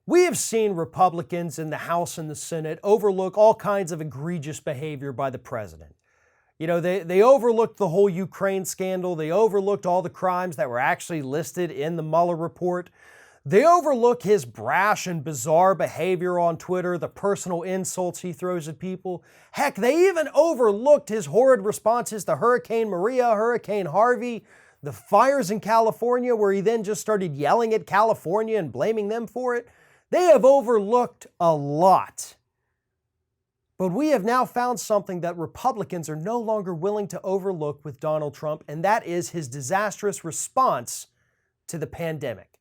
We have seen Republicans in the House and the Senate overlook all kinds of egregious behavior by the president. You know, they overlooked the whole Ukraine scandal. They overlooked all the crimes that were actually listed in the Mueller report. They overlook his brash and bizarre behavior on Twitter, the personal insults he throws at people. Heck, they even overlooked his horrid responses to Hurricane Maria, Hurricane Harvey, the fires in California, where he then just started yelling at California and blaming them for it. They have overlooked a lot. But we have now found something that Republicans are no longer willing to overlook with Donald Trump, and that is his disastrous response to the pandemic.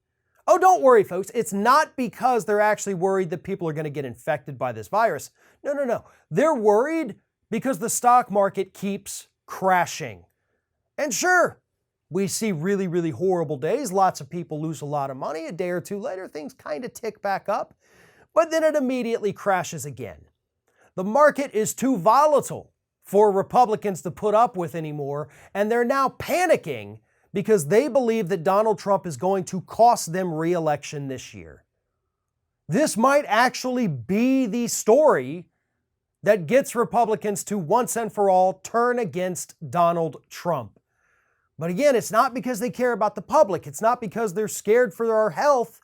Oh, don't worry, folks. It's not because they're actually worried that people are going to get infected by this virus. No. They're worried because the stock market keeps crashing. And sure, we see really, really horrible days. Lots of people lose a lot of money. A day or two later, things kind of tick back up, but then it immediately crashes again. The market is too volatile for Republicans to put up with anymore, and they're now panicking because they believe that Donald Trump is going to cost them re-election this year. This might actually be the story that gets Republicans to once and for all turn against Donald Trump. But again, it's not because they care about the public. It's not because they're scared for our health.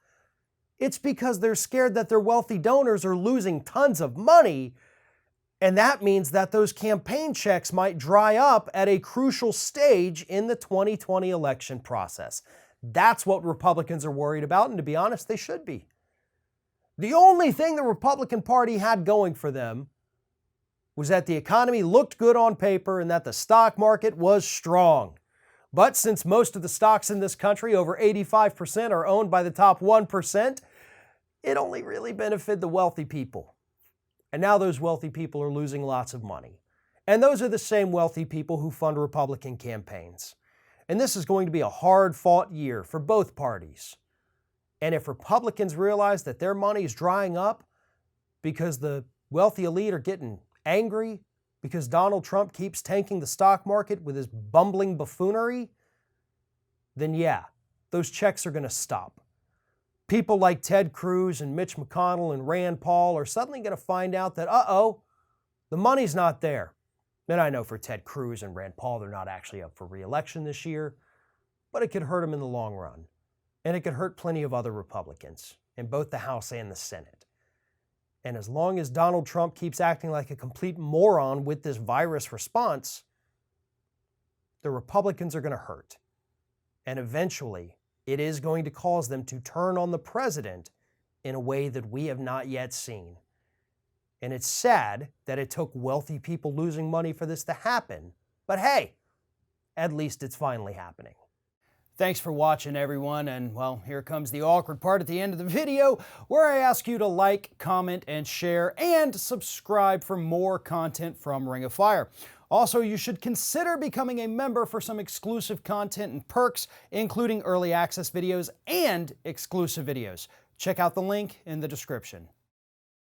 It's because they're scared that their wealthy donors are losing tons of money. And that means that those campaign checks might dry up at a crucial stage in the 2020 election process. That's what Republicans are worried about, and to be honest, they should be. The only thing the Republican Party had going for them was that the economy looked good on paper and that the stock market was strong. But since most of the stocks in this country, over 85%, are owned by the top 1%, it only really benefited the wealthy people. And now those wealthy people are losing lots of money. And those are the same wealthy people who fund Republican campaigns. And this is going to be a hard-fought year for both parties. And if Republicans realize that their money is drying up because the wealthy elite are getting angry, because Donald Trump keeps tanking the stock market with his bumbling buffoonery, then yeah, those checks are going to stop. People like Ted Cruz and Mitch McConnell and Rand Paul are suddenly going to find out that, the money's not there. And I know for Ted Cruz and Rand Paul, they're not actually up for re-election this year, but it could hurt them in the long run. And it could hurt plenty of other Republicans in both the House and the Senate. And as long as Donald Trump keeps acting like a complete moron with this virus response, the Republicans are going to hurt. And eventually, it is going to cause them to turn on the president in a way that we have not yet seen. And it's sad that it took wealthy people losing money for this to happen. But hey, at least it's finally happening. Thanks for watching, everyone, and well, here comes the awkward part at the end of the video where I ask you to like, comment, and share, and subscribe for more content from Ring of Fire. Also, you should consider becoming a member for some exclusive content and perks, including early access videos and exclusive videos. Check out the link in the description.